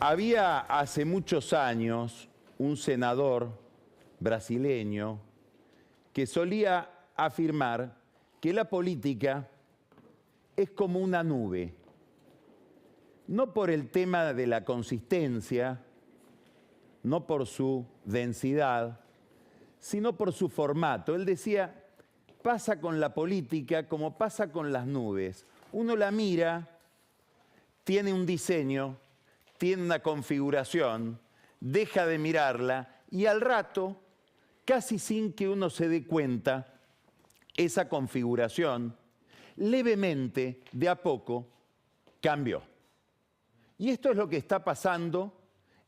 Había hace muchos años un senador brasileño que solía afirmar que la política es como una nube, no por el tema de la consistencia, no por su densidad, sino por su formato. Él decía, pasa con la política como pasa con las nubes. Uno la mira, tiene un diseño, tiene una configuración, deja de mirarla y al rato, casi sin que uno se dé cuenta, esa configuración levemente, de a poco, cambió. Y esto es lo que está pasando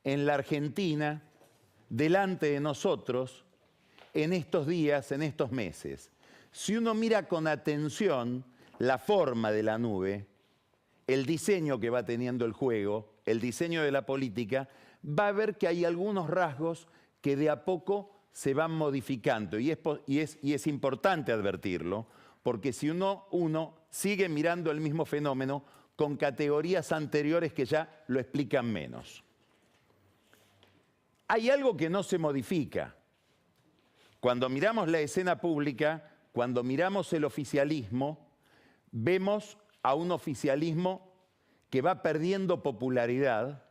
en la Argentina, delante de nosotros, en estos días, en estos meses. Si uno mira con atención la forma de la nube, el diseño que va teniendo el juego, el diseño de la política, va a ver que hay algunos rasgos que de a poco se van modificando. Y es importante advertirlo, porque si uno sigue mirando el mismo fenómeno con categorías anteriores que ya lo explican menos. Hay algo que no se modifica. Cuando miramos la escena pública, cuando miramos el oficialismo, vemos a un oficialismo que va perdiendo popularidad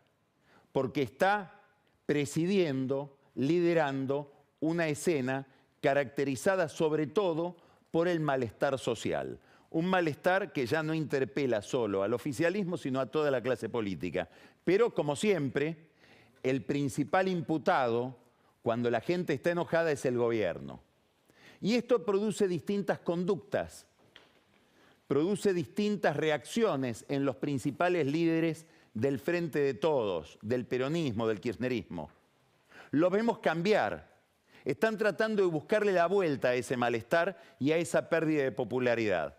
porque está presidiendo, liderando una escena caracterizada sobre todo por el malestar social. Un malestar que ya no interpela solo al oficialismo, sino a toda la clase política. Pero, como siempre, el principal imputado, cuando la gente está enojada, es el gobierno. Y esto produce distintas conductas, produce distintas reacciones en los principales líderes del Frente de Todos, del peronismo, del kirchnerismo. Lo vemos cambiar. Están tratando de buscarle la vuelta a ese malestar y a esa pérdida de popularidad.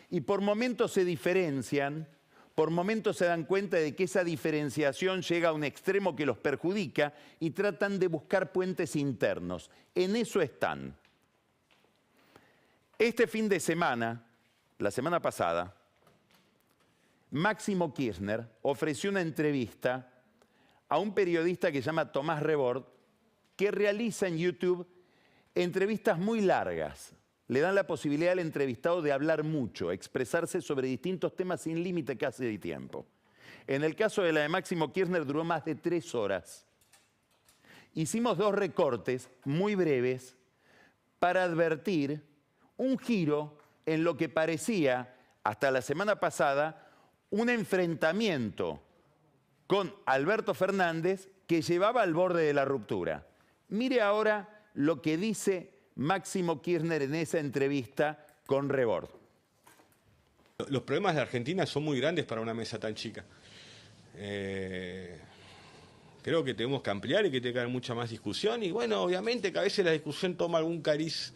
Y por momentos se diferencian, por momentos se dan cuenta de que esa diferenciación llega a un extremo que los perjudica y tratan de buscar puentes internos. En eso están. Este fin de semana, la semana pasada, Máximo Kirchner ofreció una entrevista a un periodista que se llama Tomás Rebord, que realiza en YouTube entrevistas muy largas. Le dan la posibilidad al entrevistado de hablar mucho, expresarse sobre distintos temas sin límite casi de tiempo. En el caso de la de Máximo Kirchner duró más de 3 horas. Hicimos 2 recortes muy breves para advertir un giro en lo que parecía, hasta la semana pasada, un enfrentamiento con Alberto Fernández que llevaba al borde de la ruptura. Mire ahora lo que dice Máximo Kirchner en esa entrevista con Rebord. Los problemas de Argentina son muy grandes para una mesa tan chica. Creo que tenemos que ampliar y que tiene que haber mucha más discusión. Y bueno, obviamente que a veces la discusión toma algún cariz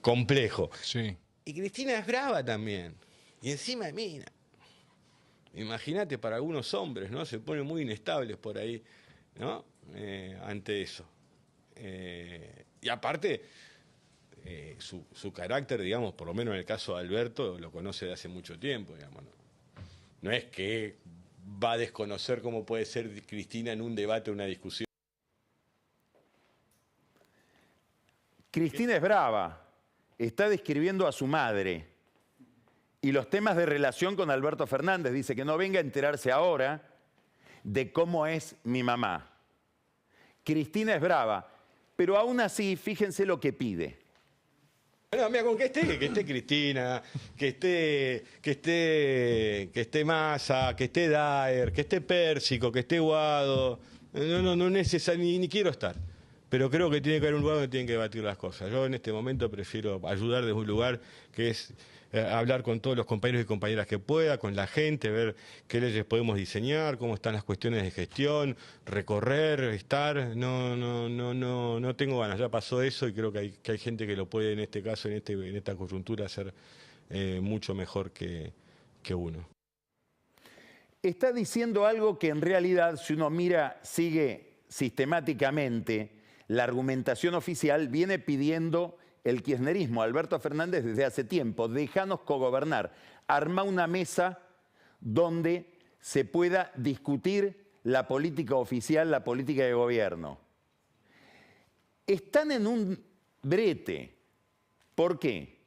complejo. Sí. Y Cristina es brava también. Y encima de mina. Imagínate para algunos hombres, ¿no? Se ponen muy inestables por ahí, ¿no? Ante eso. Y aparte, su carácter, digamos, por lo menos en el caso de Alberto, lo conoce de hace mucho tiempo, digamos. No es que va a desconocer cómo puede ser Cristina en un debate o una discusión. Cristina es brava, está describiendo a su madre y los temas de relación con Alberto Fernández. Dice que no venga a enterarse ahora de cómo es mi mamá. Cristina es brava, pero aún así, fíjense lo que pide. Bueno, mira, con que esté Cristina, que esté Massa, que esté Daer, que esté Pérsico, que esté Guado. No es necesario, ni quiero estar. Pero creo que tiene que haber un lugar donde tienen que debatir las cosas. Yo en este momento prefiero ayudar desde un lugar que es hablar con todos los compañeros y compañeras que pueda, con la gente, ver qué leyes podemos diseñar, cómo están las cuestiones de gestión, recorrer, estar. No tengo ganas, ya pasó eso y creo que hay gente que lo puede en este caso, en esta coyuntura, hacer mucho mejor que uno. Está diciendo algo que en realidad, si uno mira, sigue sistemáticamente la argumentación oficial, viene pidiendo el kirchnerismo, Alberto Fernández, desde hace tiempo. Déjanos cogobernar. Arma una mesa donde se pueda discutir la política oficial, la política de gobierno. Están en un brete. ¿Por qué?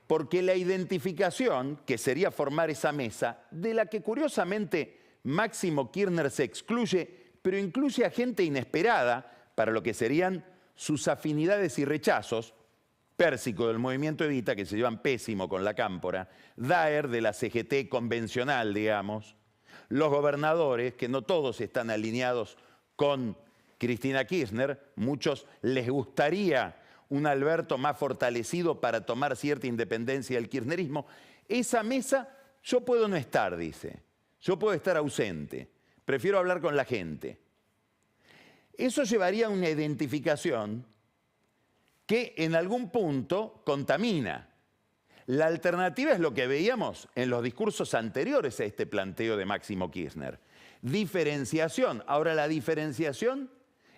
Porque la identificación, que sería formar esa mesa, de la que curiosamente Máximo Kirchner se excluye, pero incluye a gente inesperada para lo que serían sus afinidades y rechazos, Pérsico del movimiento Evita, que se llevan pésimo con la Cámpora, Daer de la CGT convencional, digamos, los gobernadores, que no todos están alineados con Cristina Kirchner, muchos les gustaría un Alberto más fortalecido para tomar cierta independencia del kirchnerismo. Esa mesa, yo puedo no estar, dice. Yo puedo estar ausente. Prefiero hablar con la gente. Eso llevaría a una identificación que en algún punto contamina. La alternativa es lo que veíamos en los discursos anteriores a este planteo de Máximo Kirchner. Diferenciación. Ahora, la diferenciación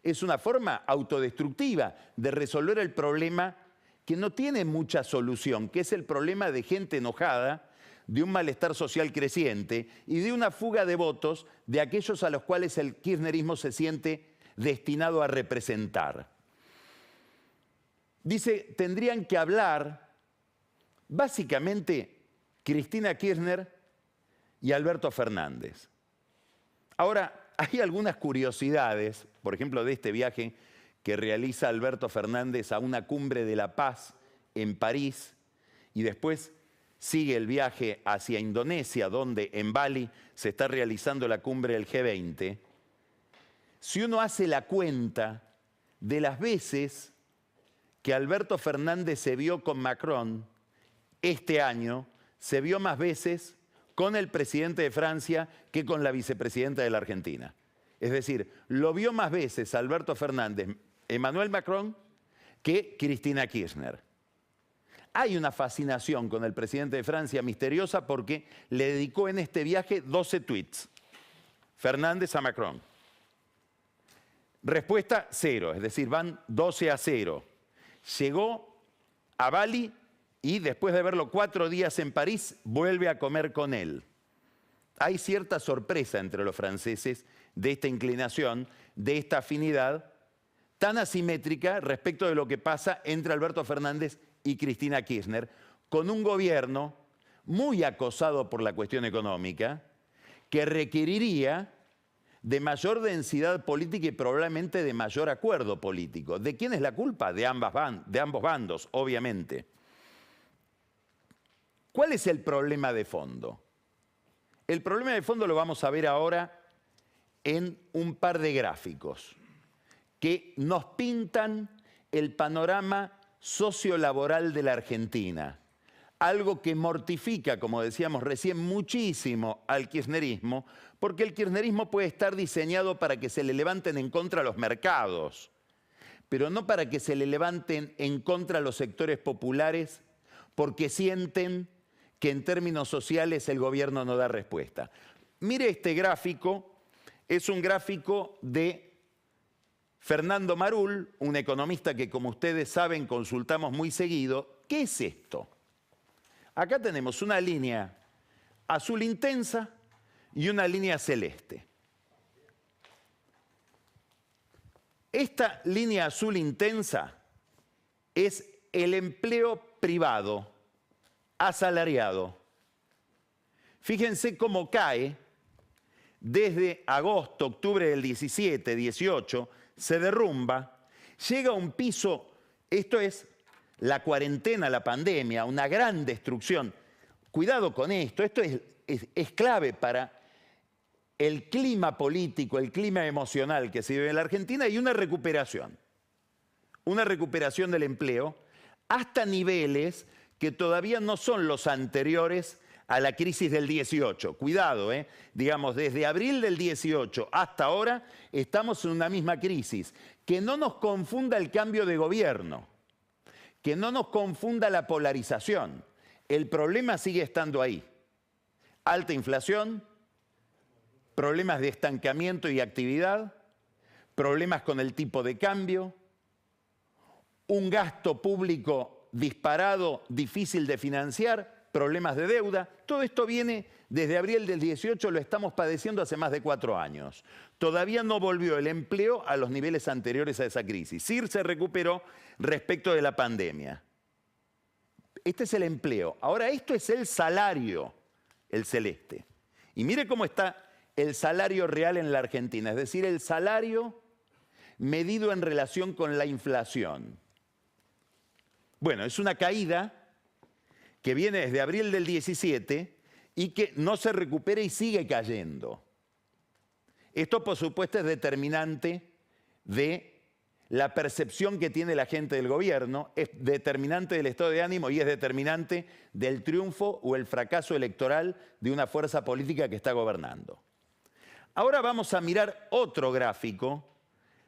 es una forma autodestructiva de resolver el problema que no tiene mucha solución, que es el problema de gente enojada, de un malestar social creciente y de una fuga de votos de aquellos a los cuales el kirchnerismo se siente destinado a representar. Dice, tendrían que hablar básicamente Cristina Kirchner y Alberto Fernández. Ahora, hay algunas curiosidades, por ejemplo, de este viaje que realiza Alberto Fernández a una cumbre de la paz en París y después sigue el viaje hacia Indonesia, donde en Bali se está realizando la cumbre del G20. Si uno hace la cuenta de las veces que Alberto Fernández se vio con Macron este año, se vio más veces con el presidente de Francia que con la vicepresidenta de la Argentina. Es decir, lo vio más veces Alberto Fernández, Emmanuel Macron, que Cristina Kirchner. Hay una fascinación con el presidente de Francia misteriosa porque le dedicó en este viaje 12 tweets. Fernández a Macron. Respuesta 0, es decir, van 12-0. Llegó a Bali y después de verlo 4 días en París, vuelve a comer con él. Hay cierta sorpresa entre los franceses de esta inclinación, de esta afinidad tan asimétrica respecto de lo que pasa entre Alberto Fernández y Cristina Kirchner, con un gobierno muy acosado por la cuestión económica, que requeriría de mayor densidad política y probablemente de mayor acuerdo político. ¿De quién es la culpa? De ambos bandos, obviamente. ¿Cuál es el problema de fondo? El problema de fondo lo vamos a ver ahora en un par de gráficos que nos pintan el panorama sociolaboral de la Argentina. Algo que mortifica, como decíamos recién, muchísimo al kirchnerismo, porque el kirchnerismo puede estar diseñado para que se le levanten en contra los mercados, pero no para que se le levanten en contra los sectores populares, porque sienten que en términos sociales el gobierno no da respuesta. Mire este gráfico, es un gráfico de Fernando Marul, un economista que, como ustedes saben, consultamos muy seguido. ¿Qué es esto? Acá tenemos una línea azul intensa y una línea celeste. Esta línea azul intensa es el empleo privado, asalariado. Fíjense cómo cae desde agosto, octubre del 17, 18, se derrumba, llega a un piso, esto es la cuarentena, la pandemia, una gran destrucción. Cuidado con esto es clave para el clima político, el clima emocional que se vive en la Argentina y una recuperación del empleo hasta niveles que todavía no son los anteriores a la crisis del 18. Cuidado, digamos, desde abril del 18 hasta ahora estamos en una misma crisis. Que no nos confunda el cambio de gobierno, que no nos confunda la polarización. El problema sigue estando ahí. Alta inflación, problemas de estancamiento y actividad, problemas con el tipo de cambio, un gasto público disparado, difícil de financiar, problemas de deuda. Todo esto viene desde abril del 18, lo estamos padeciendo hace más de 4 años. Todavía no volvió el empleo a los niveles anteriores a esa crisis. Sí se recuperó respecto de la pandemia. Este es el empleo. Ahora, esto es el salario, el celeste. Y mire cómo está el salario real en la Argentina, es decir, el salario medido en relación con la inflación. Bueno, es una caída que viene desde abril del 17 y que no se recupera y sigue cayendo. Esto, por supuesto, es determinante de la percepción que tiene la gente del gobierno, es determinante del estado de ánimo y es determinante del triunfo o el fracaso electoral de una fuerza política que está gobernando. Ahora vamos a mirar otro gráfico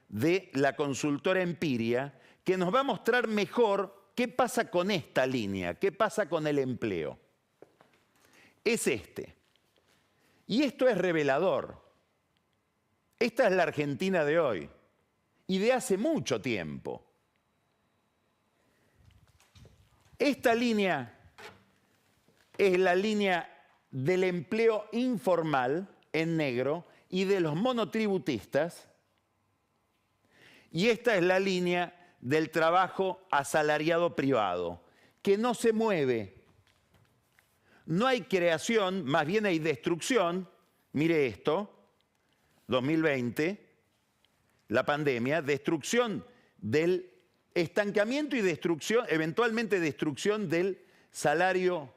de la consultora Empiria que nos va a mostrar mejor qué pasa con esta línea, qué pasa con el empleo. Es este. Y esto es revelador. Esta es la Argentina de hoy y de hace mucho tiempo. Esta línea es la línea del empleo informal en negro y de los monotributistas, y esta es la línea del trabajo asalariado privado, que no se mueve. No hay creación, más bien hay destrucción. Mire esto, 2020, la pandemia, destrucción del estancamiento y destrucción, eventualmente destrucción del salario,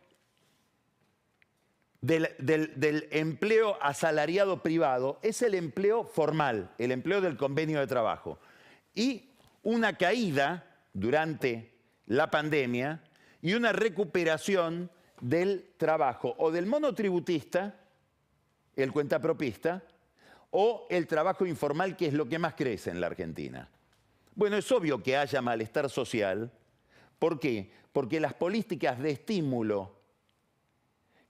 del empleo asalariado privado. Es el empleo formal, el empleo del convenio de trabajo. Y una caída durante la pandemia y una recuperación del trabajo o del monotributista, el cuentapropista, o el trabajo informal, que es lo que más crece en la Argentina. Bueno, es obvio que haya malestar social. ¿Por qué? Porque las políticas de estímulo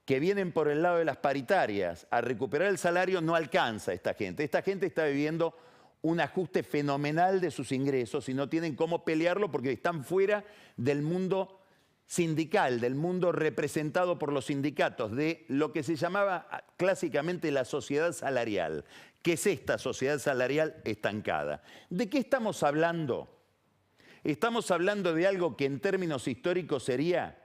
que vienen por el lado de las paritarias a recuperar el salario no alcanza a esta gente. Esta gente está viviendo un ajuste fenomenal de sus ingresos y no tienen cómo pelearlo porque están fuera del mundo sindical, del mundo representado por los sindicatos, de lo que se llamaba clásicamente la sociedad salarial. ¿Qué es esta sociedad salarial estancada? ¿De qué estamos hablando? Estamos hablando de algo que en términos históricos sería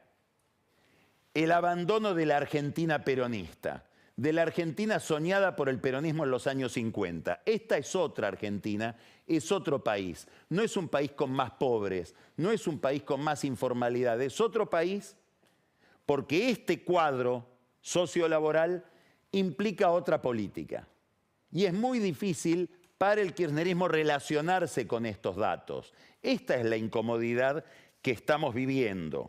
el abandono de la Argentina peronista, de la Argentina soñada por el peronismo en los años 50. Esta es otra Argentina, es otro país. No es un país con más pobres, no es un país con más informalidad, es otro país porque este cuadro sociolaboral implica otra política. Y es muy difícil para el kirchnerismo relacionarse con estos datos. Esta es la incomodidad que estamos viviendo.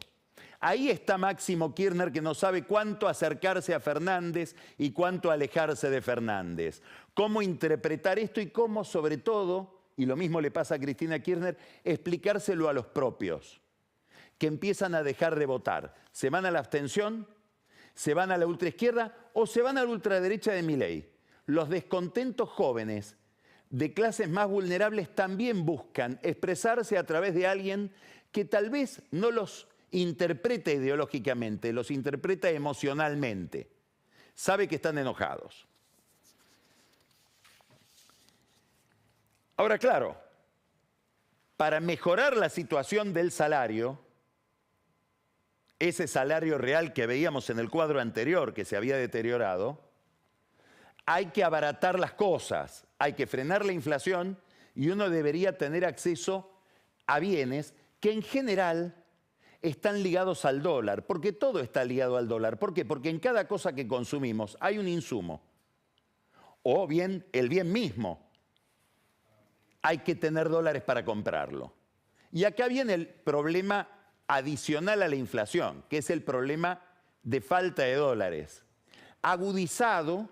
Ahí está Máximo Kirchner, que no sabe cuánto acercarse a Fernández y cuánto alejarse de Fernández. Cómo interpretar esto y cómo, sobre todo, y lo mismo le pasa a Cristina Kirchner, explicárselo a los propios, que empiezan a dejar de votar. ¿Se van a la abstención? ¿Se van a la ultraizquierda? ¿O se van a la ultraderecha de Milei? Los descontentos jóvenes de clases más vulnerables también buscan expresarse a través de alguien que tal vez no los interpreta ideológicamente, los interpreta emocionalmente. Sabe que están enojados. Ahora, claro, para mejorar la situación del salario, ese salario real que veíamos en el cuadro anterior, que se había deteriorado, hay que abaratar las cosas, hay que frenar la inflación y uno debería tener acceso a bienes que en general están ligados al dólar, porque todo está ligado al dólar. ¿Por qué? Porque en cada cosa que consumimos hay un insumo, o bien el bien mismo. Hay que tener dólares para comprarlo. Y acá viene el problema adicional a la inflación, que es el problema de falta de dólares, agudizado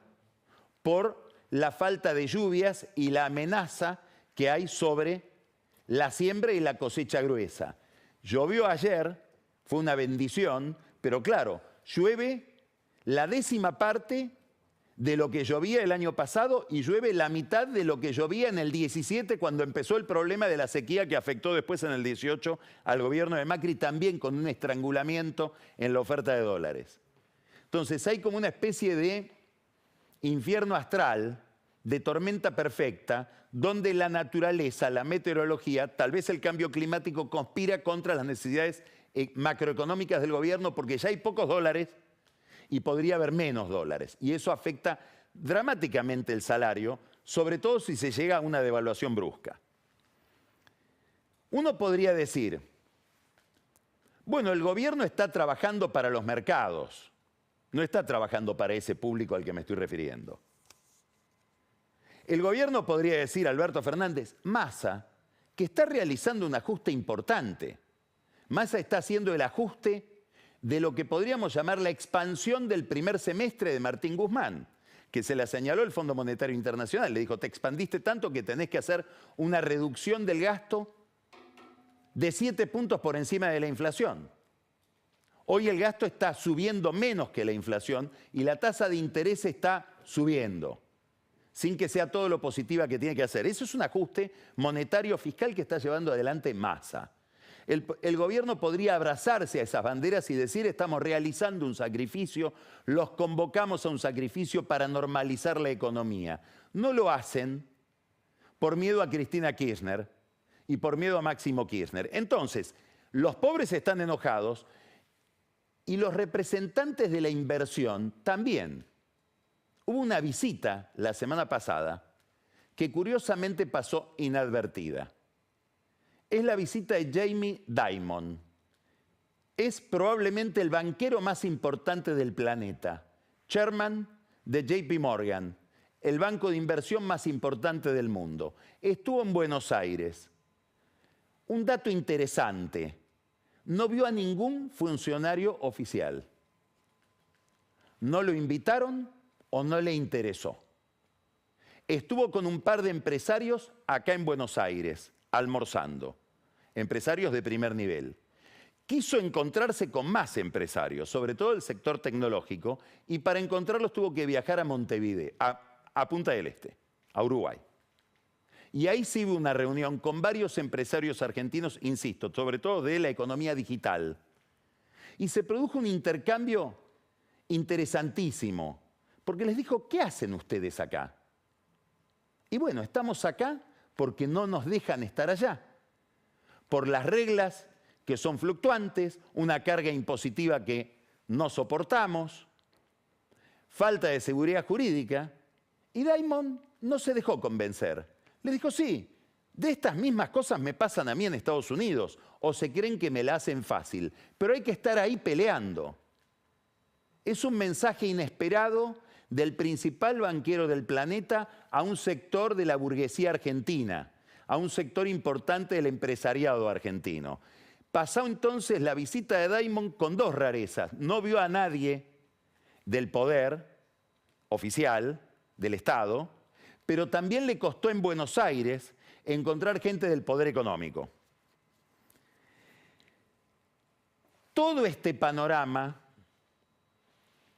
por la falta de lluvias y la amenaza que hay sobre la siembra y la cosecha gruesa. Llovió ayer, fue una bendición, pero claro, llueve la 10ª parte de lo que llovía el año pasado y llueve la mitad de lo que llovía en el 17 cuando empezó el problema de la sequía que afectó después en el 18 al gobierno de Macri, también con un estrangulamiento en la oferta de dólares. Entonces hay como una especie de infierno astral, de tormenta perfecta, donde la naturaleza, la meteorología, tal vez el cambio climático conspira contra las necesidades macroeconómicas del gobierno porque ya hay pocos dólares y podría haber menos dólares. Y eso afecta dramáticamente el salario, sobre todo si se llega a una devaluación brusca. Uno podría decir, bueno, el gobierno está trabajando para los mercados, no está trabajando para ese público al que me estoy refiriendo. El gobierno podría decir, Alberto Fernández, Massa, que está realizando un ajuste importante. Massa está haciendo el ajuste de lo que podríamos llamar la expansión del primer semestre de Martín Guzmán, que se la señaló el Fondo Monetario Internacional. Le dijo, te expandiste tanto que tenés que hacer una reducción del gasto de 7 puntos por encima de la inflación. Hoy el gasto está subiendo menos que la inflación y la tasa de interés está subiendo, sin que sea todo lo positiva que tiene que hacer. Eso es un ajuste monetario fiscal que está llevando adelante Massa. El gobierno podría abrazarse a esas banderas y decir, estamos realizando un sacrificio, los convocamos a un sacrificio para normalizar la economía. No lo hacen por miedo a Cristina Kirchner y por miedo a Máximo Kirchner. Entonces, los pobres están enojados y los representantes de la inversión también. Hubo una visita la semana pasada que curiosamente pasó inadvertida. Es la visita de Jamie Dimon. Es probablemente el banquero más importante del planeta, chairman de JP Morgan, el banco de inversión más importante del mundo. Estuvo en Buenos Aires. Un dato interesante, no vio a ningún funcionario oficial. No lo invitaron o no le interesó. Estuvo con un par de empresarios acá en Buenos Aires, almorzando. Empresarios de primer nivel. Quiso encontrarse con más empresarios, sobre todo del sector tecnológico, y para encontrarlos tuvo que viajar a Montevideo, a Punta del Este, a Uruguay. Y ahí sí hubo una reunión con varios empresarios argentinos, insisto, sobre todo de la economía digital. Y se produjo un intercambio interesantísimo, porque les dijo, ¿qué hacen ustedes acá? Y bueno, estamos acá porque no nos dejan estar allá. Por las reglas que son fluctuantes, una carga impositiva que no soportamos, falta de seguridad jurídica, y Dimon no se dejó convencer. Le dijo, sí, de estas mismas cosas me pasan a mí en Estados Unidos, o se creen que me la hacen fácil, pero hay que estar ahí peleando. Es un mensaje inesperado del principal banquero del planeta a un sector de la burguesía argentina, a un sector importante del empresariado argentino. Pasó entonces la visita de Dimon con dos rarezas. No vio a nadie del poder oficial, del Estado, pero también le costó en Buenos Aires encontrar gente del poder económico. Todo este panorama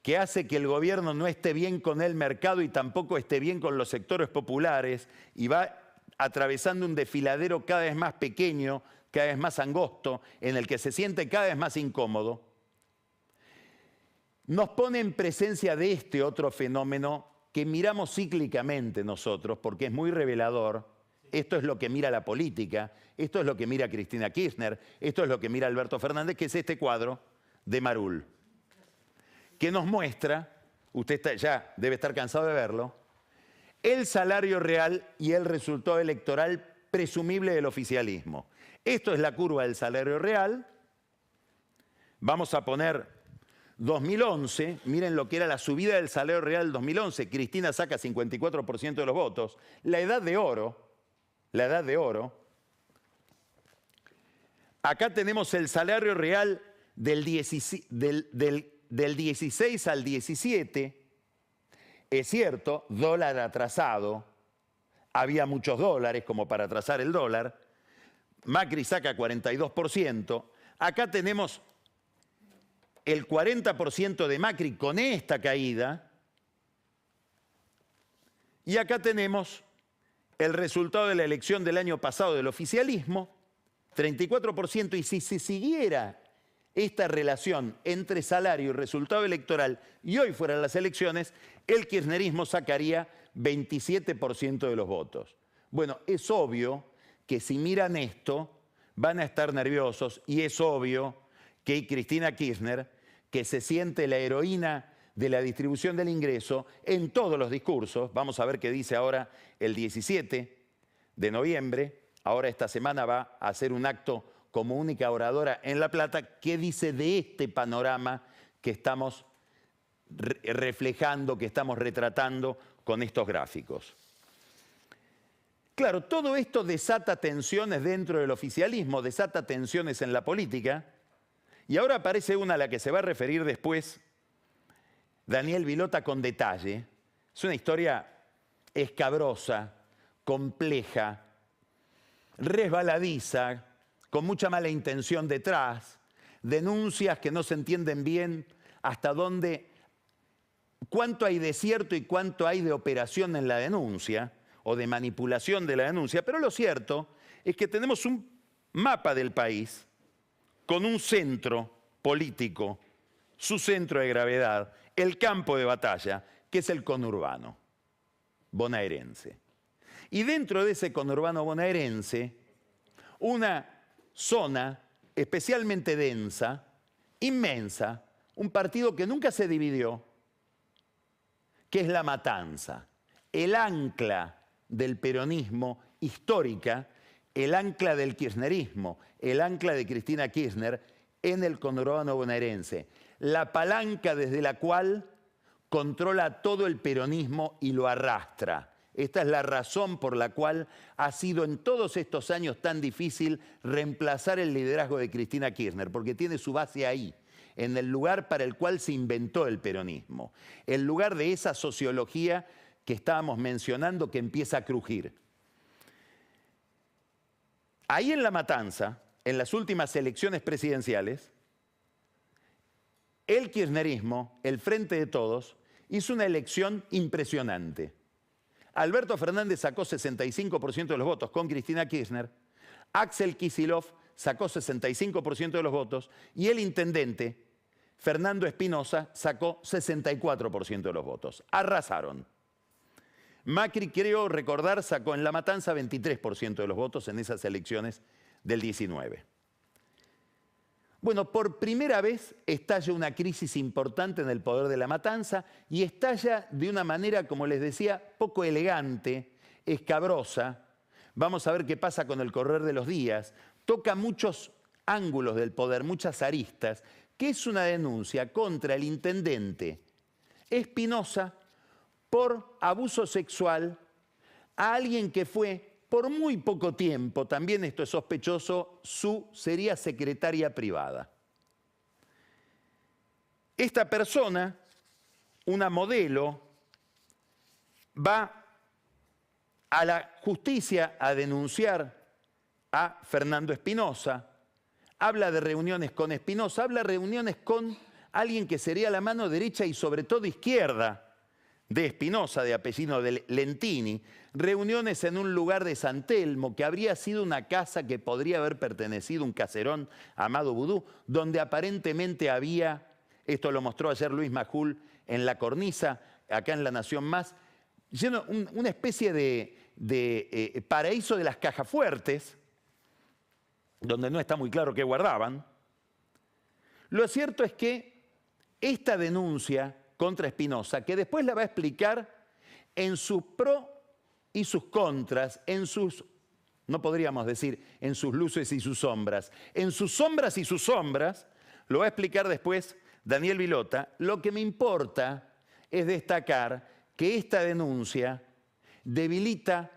que hace que el gobierno no esté bien con el mercado y tampoco esté bien con los sectores populares y va atravesando un desfiladero cada vez más pequeño, cada vez más angosto, en el que se siente cada vez más incómodo, nos pone en presencia de este otro fenómeno que miramos cíclicamente nosotros, porque es muy revelador. Esto es lo que mira la política, esto es lo que mira Cristina Kirchner, esto es lo que mira Alberto Fernández, que es este cuadro de Marul, que nos muestra, usted ya debe estar cansado de verlo, el salario real y el resultado electoral presumible del oficialismo. Esto es la curva del salario real. Vamos a poner 2011, miren lo que era la subida del salario real 2011. Cristina saca 54% de los votos. La edad de oro. Acá tenemos el salario real del 16 al 17. Es cierto, dólar atrasado, había muchos dólares como para atrasar el dólar. Macri saca 42%. Acá tenemos el 40% de Macri con esta caída Y acá tenemos el resultado de la elección del año pasado del oficialismo, 34%, y si se siguiera esta relación entre salario y resultado electoral y hoy fueran las elecciones, el kirchnerismo sacaría 27% de los votos. Bueno, es obvio que si miran esto van a estar nerviosos y es obvio que Cristina Kirchner, que se siente la heroína de la distribución del ingreso en todos los discursos, vamos a ver qué dice ahora el 17 de noviembre, ahora esta semana va a hacer un acto como única oradora en La Plata, ¿qué dice de este panorama que estamos reflejando, que estamos retratando con estos gráficos? Claro, todo esto desata tensiones dentro del oficialismo, desata tensiones en la política, y ahora aparece una a la que se va a referir después Daniel Vilota con detalle. Es una historia escabrosa, compleja, resbaladiza, con mucha mala intención detrás, denuncias que no se entienden bien hasta dónde, cuánto hay de cierto y cuánto hay de operación en la denuncia o de manipulación de la denuncia. Pero lo cierto es que tenemos un mapa del país con un centro político, su centro de gravedad, el campo de batalla, que es el conurbano bonaerense. Y dentro de ese conurbano bonaerense, una zona especialmente densa, inmensa, un partido que nunca se dividió, que es La Matanza, el ancla del peronismo histórica, el ancla del kirchnerismo, el ancla de Cristina Kirchner en el conurbano bonaerense, la palanca desde la cual controla todo el peronismo y lo arrastra. Esta es la razón por la cual ha sido en todos estos años tan difícil reemplazar el liderazgo de Cristina Kirchner, porque tiene su base ahí, en el lugar para el cual se inventó el peronismo, el lugar de esa sociología que estábamos mencionando que empieza a crujir. Ahí en La Matanza, en las últimas elecciones presidenciales, el kirchnerismo, el Frente de Todos, hizo una elección impresionante. Alberto Fernández sacó 65% de los votos con Cristina Kirchner, Axel Kicillof sacó 65% de los votos y el intendente, Fernando Espinosa, sacó 64% de los votos. Arrasaron. Macri, creo recordar, sacó en La Matanza 23% de los votos en esas elecciones del 19. Bueno, por primera vez estalla una crisis importante en el poder de La Matanza y estalla de una manera, como les decía, poco elegante, escabrosa. Vamos a ver qué pasa con el correr de los días. Toca muchos ángulos del poder, muchas aristas, que es una denuncia contra el intendente Espinosa por abuso sexual a alguien que fue, por muy poco tiempo, también esto es sospechoso, sería secretaria privada. Esta persona, una modelo, va a la justicia a denunciar a Fernando Espinosa, habla de reuniones con Espinosa, habla de reuniones con alguien que sería la mano derecha y sobre todo izquierda de Espinosa, de apellido de Lentini, reuniones en un lugar de San Telmo, que habría sido una casa que podría haber pertenecido, un caserón Amado Vudú, donde aparentemente había, esto lo mostró ayer Luis Majul en La Cornisa, acá en La Nación Más, lleno, una especie de paraíso de las cajas fuertes, donde no está muy claro qué guardaban. Lo cierto es que esta denuncia contra Espinosa, que después la va a explicar en sus pros y sus contras, en sus, no podríamos decir en sus luces y sus sombras, en sus sombras y sus sombras, lo va a explicar después Daniel Vilota. Lo que me importa es destacar que esta denuncia debilita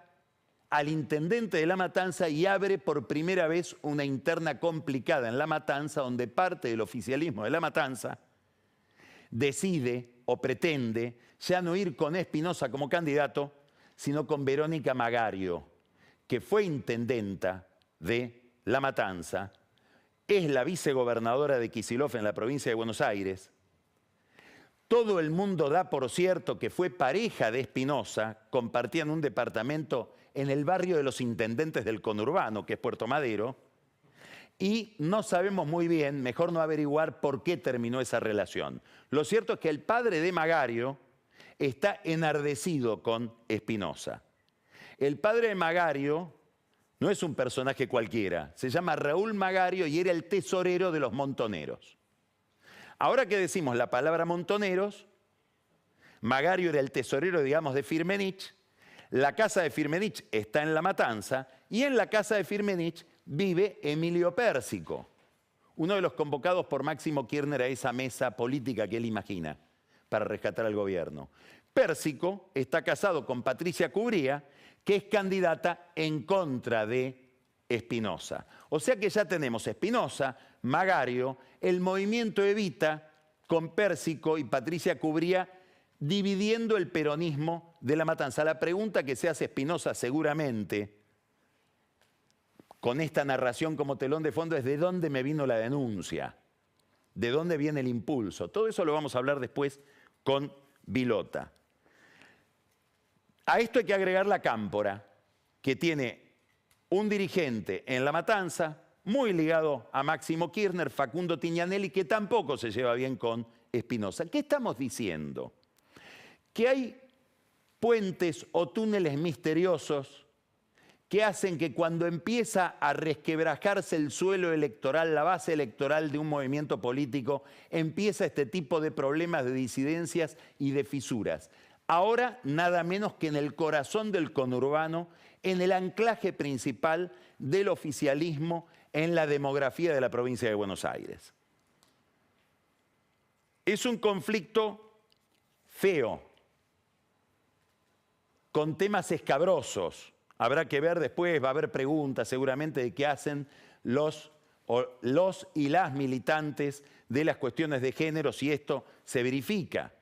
al intendente de La Matanza y abre por primera vez una interna complicada en La Matanza, donde parte del oficialismo de La Matanza decide o pretende ya no ir con Espinosa como candidato, sino con Verónica Magario, que fue intendenta de La Matanza, es la vicegobernadora de Kicillof en la provincia de Buenos Aires, Todo el mundo da por cierto que fue pareja de Espinosa, compartían un departamento en el barrio de los Intendentes del Conurbano, que es Puerto Madero, y no sabemos muy bien, mejor no averiguar por qué terminó esa relación. Lo cierto es que el padre de Magario está enardecido con Espinosa. El padre de Magario no es un personaje cualquiera, se llama Raúl Magario y era el tesorero de los Montoneros. Ahora que decimos la palabra Montoneros, Magario era el tesorero, digamos, de Firmenich, la casa de Firmenich está en La Matanza y en la casa de Firmenich vive Emilio Pérsico, uno de los convocados por Máximo Kirchner a esa mesa política que él imagina para rescatar al gobierno. Pérsico está casado con Patricia Cubría, que es candidata en contra de Espinosa. O sea que ya tenemos Espinosa, Magario, el movimiento Evita con Pérsico y Patricia Cubría dividiendo el peronismo de La Matanza. La pregunta que se hace Espinosa seguramente, con esta narración como telón de fondo, es ¿de dónde me vino la denuncia? ¿De dónde viene el impulso? Todo eso lo vamos a hablar después con Vilota. A esto hay que agregar la Cámpora, que tiene un dirigente en La Matanza, muy ligado a Máximo Kirchner, Facundo Tignanelli, que tampoco se lleva bien con Espinosa. ¿Qué estamos diciendo? Que hay puentes o túneles misteriosos que hacen que cuando empieza a resquebrajarse el suelo electoral, la base electoral de un movimiento político, empieza este tipo de problemas de disidencias y de fisuras. Ahora nada menos que en el corazón del conurbano, en el anclaje principal del oficialismo en la demografía de la provincia de Buenos Aires. Es un conflicto feo, con temas escabrosos. Habrá que ver después, va a haber preguntas seguramente de qué hacen los y las militantes de las cuestiones de género si esto se verifica.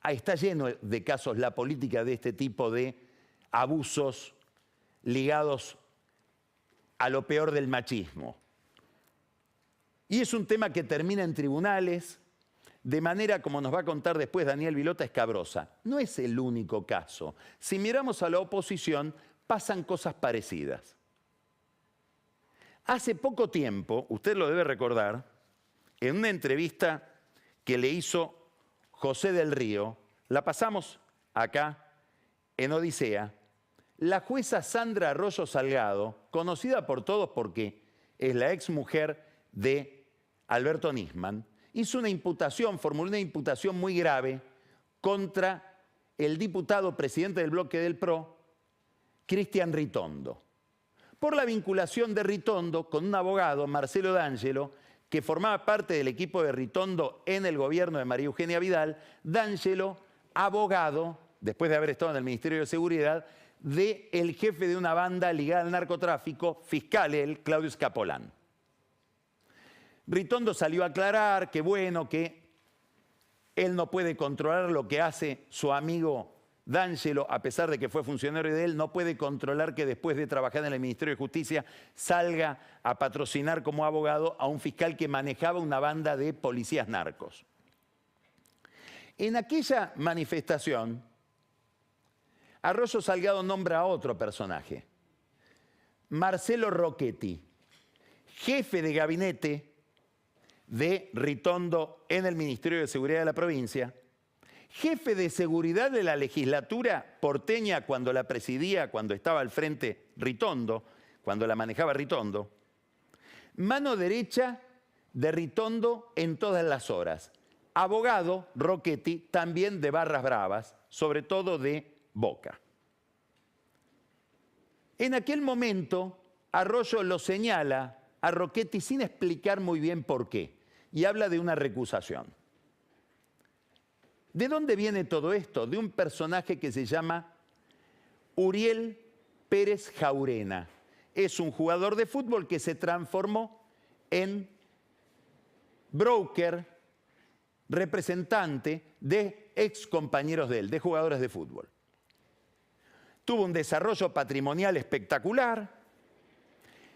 Está lleno de casos la política de este tipo de abusos ligados a lo peor del machismo. Y es un tema que termina en tribunales de manera, como nos va a contar después Daniel Vilota, escabrosa. No es el único caso. Si miramos a la oposición, pasan cosas parecidas. Hace poco tiempo, usted lo debe recordar, en una entrevista que le hizo José del Río, la pasamos acá en Odisea, la jueza Sandra Arroyo Salgado, conocida por todos porque es la exmujer de Alberto Nisman, hizo una imputación, formuló una imputación muy grave contra el diputado presidente del bloque del PRO, Cristian Ritondo, por la vinculación de Ritondo con un abogado, Marcelo D'Angelo, que formaba parte del equipo de Ritondo en el gobierno de María Eugenia Vidal. D'Angelo, abogado, después de haber estado en el Ministerio de Seguridad, del jefe de una banda ligada al narcotráfico, fiscal él, Claudio Scapolán. Ritondo salió a aclarar que bueno, que él no puede controlar lo que hace su amigo D'Angelo, a pesar de que fue funcionario de él, no puede controlar que después de trabajar en el Ministerio de Justicia salga a patrocinar como abogado a un fiscal que manejaba una banda de policías narcos. En aquella manifestación, Arroyo Salgado nombra a otro personaje, Marcelo Rocchetti, jefe de gabinete de Ritondo en el Ministerio de Seguridad de la provincia, jefe de seguridad de la legislatura porteña cuando la presidía, cuando estaba al frente Ritondo, cuando la manejaba Ritondo, mano derecha de Ritondo en todas las horas, abogado Rocchetti también de barras bravas, sobre todo de Boca. En aquel momento, Arroyo lo señala a Rocchetti sin explicar muy bien por qué, y habla de una recusación. ¿De dónde viene todo esto? De un personaje que se llama Uriel Pérez Jaurena. Es un jugador de fútbol que se transformó en broker, representante de ex compañeros de él, de jugadores de fútbol. Tuvo un desarrollo patrimonial espectacular,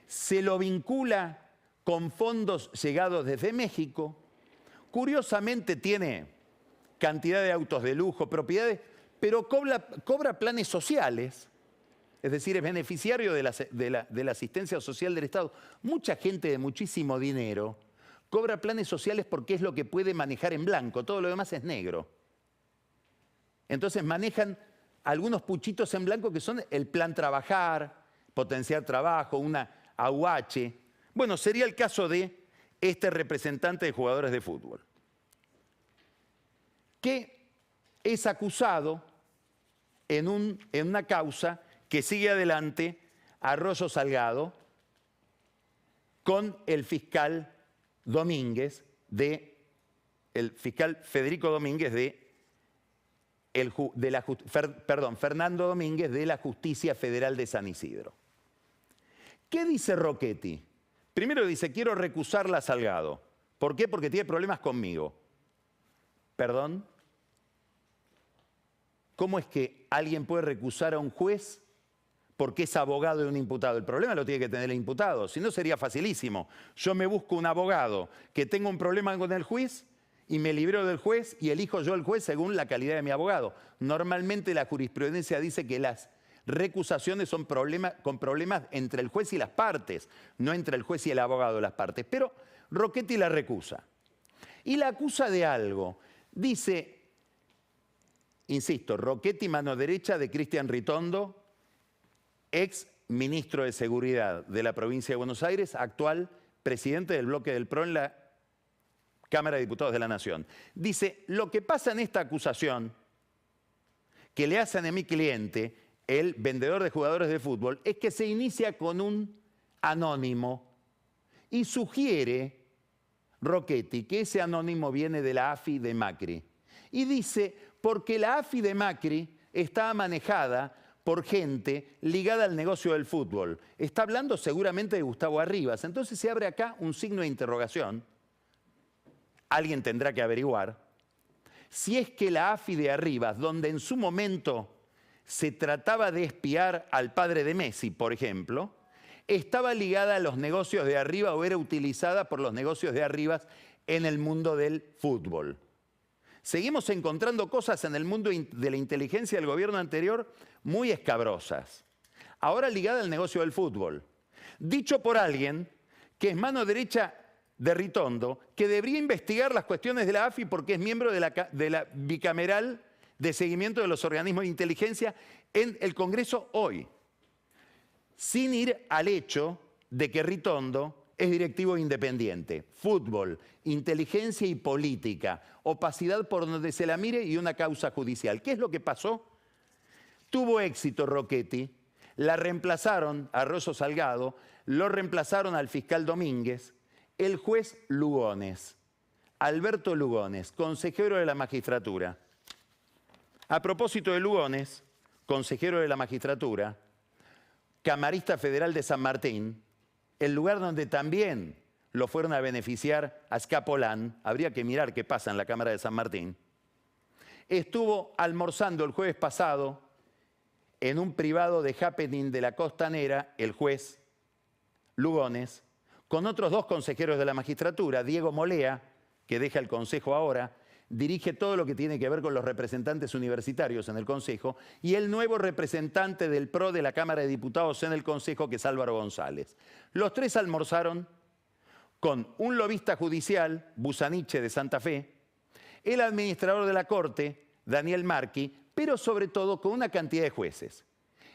se lo vincula con fondos llegados desde México, curiosamente tiene cantidad de autos de lujo, propiedades, pero cobra planes sociales, es decir, es beneficiario de la asistencia social del Estado. Mucha gente de muchísimo dinero cobra planes sociales porque es lo que puede manejar en blanco, todo lo demás es negro. Entonces manejan algunos puchitos en blanco que son el plan trabajar, potenciar trabajo, una AUH. Bueno, sería el caso de este representante de jugadores de fútbol, que es acusado en una causa que sigue adelante Arroyo Salgado con el fiscal Domínguez, el fiscal Federico Domínguez Fernando Domínguez de la Justicia Federal de San Isidro. ¿Qué dice Rocchetti? Primero dice, quiero recusarla a Salgado. ¿Por qué? Porque tiene problemas conmigo. ¿Perdón? ¿Cómo es que alguien puede recusar a un juez porque es abogado de un imputado? El problema lo tiene que tener el imputado, si no sería facilísimo. Yo me busco un abogado que tenga un problema con el juez y me libero del juez y elijo yo el juez según la calidad de mi abogado. Normalmente la jurisprudencia dice que las recusaciones son con problemas entre el juez y las partes, no entre el juez y el abogado de las partes. Pero Rocchetti la recusa. Y la acusa de algo. Dice, insisto, Rocchetti, mano derecha de Cristian Ritondo, ex ministro de Seguridad de la provincia de Buenos Aires, actual presidente del bloque del PRO en la Cámara de Diputados de la Nación. Dice, lo que pasa en esta acusación que le hacen a mi cliente, el vendedor de jugadores de fútbol, es que se inicia con un anónimo y sugiere Rocchetti que ese anónimo viene de la AFI de Macri. Y dice, porque la AFI de Macri estaba manejada por gente ligada al negocio del fútbol. Está hablando seguramente de Gustavo Arribas. Entonces se abre acá un signo de interrogación. Alguien tendrá que averiguar si es que la AFI de Arribas, donde en su momento se trataba de espiar al padre de Messi, por ejemplo, estaba ligada a los negocios de Arribas o era utilizada por los negocios de Arribas en el mundo del fútbol. Seguimos encontrando cosas en el mundo de la inteligencia del gobierno anterior muy escabrosas. Ahora ligada al negocio del fútbol. Dicho por alguien que es mano derecha de Ritondo, que debería investigar las cuestiones de la AFI porque es miembro de la bicameral de seguimiento de los organismos de inteligencia en el Congreso hoy, sin ir al hecho de que Ritondo es directivo independiente. Fútbol, inteligencia y política, opacidad por donde se la mire y una causa judicial. ¿Qué es lo que pasó? Tuvo éxito Rocchetti, la reemplazaron a Arroyo Salgado, lo reemplazaron al fiscal Domínguez, el juez Lugones, Alberto Lugones, consejero de la magistratura. A propósito de Lugones, consejero de la magistratura, camarista federal de San Martín, el lugar donde también lo fueron a beneficiar a Scapolán, habría que mirar qué pasa en la Cámara de San Martín, estuvo almorzando el jueves pasado en un privado de Happening de la Costanera, el juez Lugones, con otros dos consejeros de la magistratura, Diego Molea, que deja el Consejo ahora, dirige todo lo que tiene que ver con los representantes universitarios en el Consejo, y el nuevo representante del PRO de la Cámara de Diputados en el Consejo, que es Álvaro González. Los tres almorzaron con un lobista judicial, Busaniche de Santa Fe, el administrador de la Corte, Daniel Marchi, pero sobre todo con una cantidad de jueces.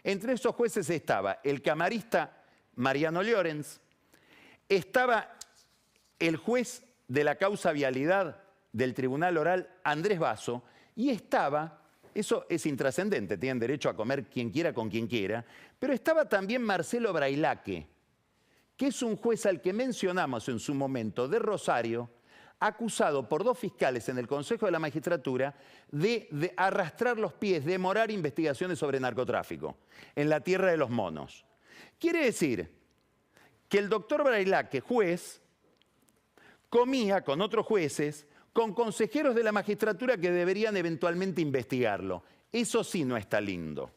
Entre esos jueces estaba el camarista Mariano Llorens, estaba el juez de la causa vialidad del Tribunal Oral, Andrés Basso, y estaba, eso es intrascendente, tienen derecho a comer quien quiera con quien quiera, pero estaba también Marcelo Brailaque, que es un juez al que mencionamos en su momento de Rosario, acusado por dos fiscales en el Consejo de la Magistratura de arrastrar los pies, de demorar investigaciones sobre narcotráfico en la Tierra de los Monos. Quiere decir que el doctor Brailaque, juez, comía con otros jueces, con consejeros de la magistratura que deberían eventualmente investigarlo. Eso sí no está lindo.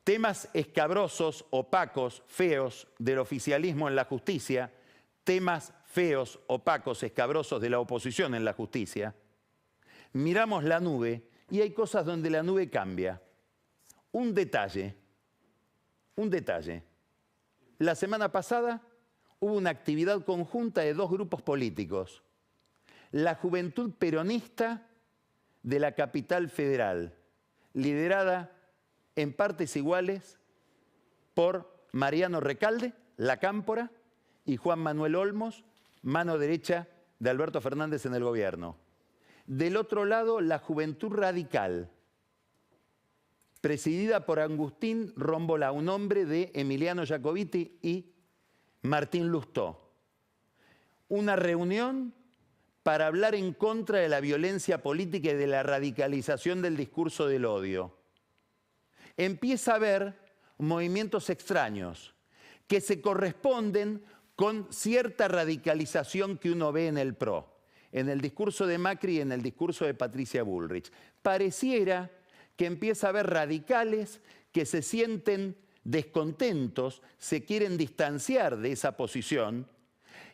Temas escabrosos, opacos, feos del oficialismo en la justicia, temas feos, opacos, escabrosos de la oposición en la justicia, miramos la nube y hay cosas donde la nube cambia. Un detalle. La semana pasada hubo una actividad conjunta de dos grupos políticos. La Juventud Peronista de la capital federal, liderada en partes iguales por Mariano Recalde, la Cámpora, y Juan Manuel Olmos, mano derecha de Alberto Fernández en el gobierno. Del otro lado, la Juventud Radical, presidida por Agustín Rómbola, un hombre de Emiliano Jacobiti y Martín Lustó. Una reunión para hablar en contra de la violencia política y de la radicalización del discurso del odio. Empieza a haber movimientos extraños que se corresponden con cierta radicalización que uno ve en el PRO, en el discurso de Macri y en el discurso de Patricia Bullrich. Pareciera que empieza a haber radicales que se sienten descontentos, se quieren distanciar de esa posición,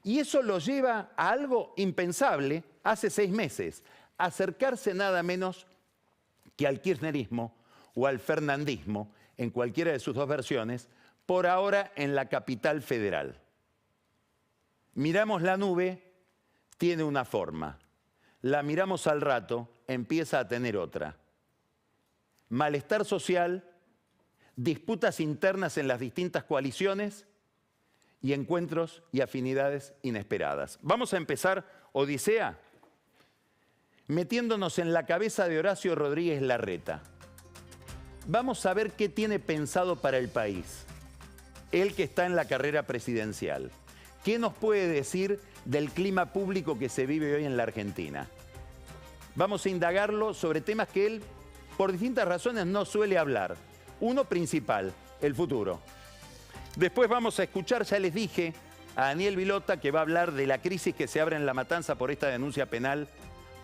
y eso los lleva a algo impensable hace 6 meses, acercarse nada menos que al kirchnerismo o al fernandismo, en cualquiera de sus dos versiones, por ahora en la capital federal. Miramos la nube, tiene una forma. La miramos al rato, empieza a tener otra. Malestar social, disputas internas en las distintas coaliciones y encuentros y afinidades inesperadas. Vamos a empezar, Odisea, metiéndonos en la cabeza de Horacio Rodríguez Larreta. Vamos a ver qué tiene pensado para el país, él que está en la carrera presidencial. ¿Qué nos puede decir del clima público que se vive hoy en la Argentina? Vamos a indagarlo sobre temas que él, por distintas razones, no suele hablar. Uno principal, el futuro. Después vamos a escuchar, ya les dije, a Daniel Vilota, que va a hablar de la crisis que se abre en La Matanza por esta denuncia penal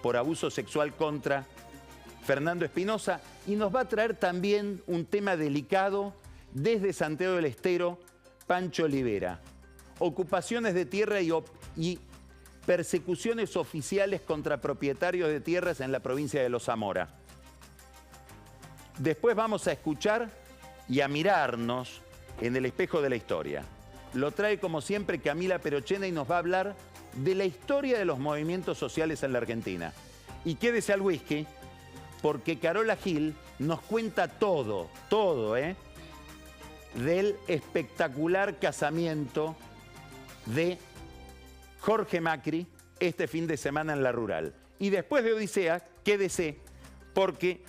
por abuso sexual contra Fernando Espinosa, y nos va a traer también un tema delicado desde Santiago del Estero, Pancho Olivera. Ocupaciones de tierra y persecuciones oficiales contra propietarios de tierras en la provincia de Los Zamora. Después vamos a escuchar y a mirarnos en el espejo de la historia. Lo trae como siempre Camila Perochena y nos va a hablar de la historia de los movimientos sociales en la Argentina. Y quédese al whisky, porque Carola Gil nos cuenta todo, del espectacular casamiento de Jorge Macri este fin de semana en La Rural. Y después de Odisea, quédese, porque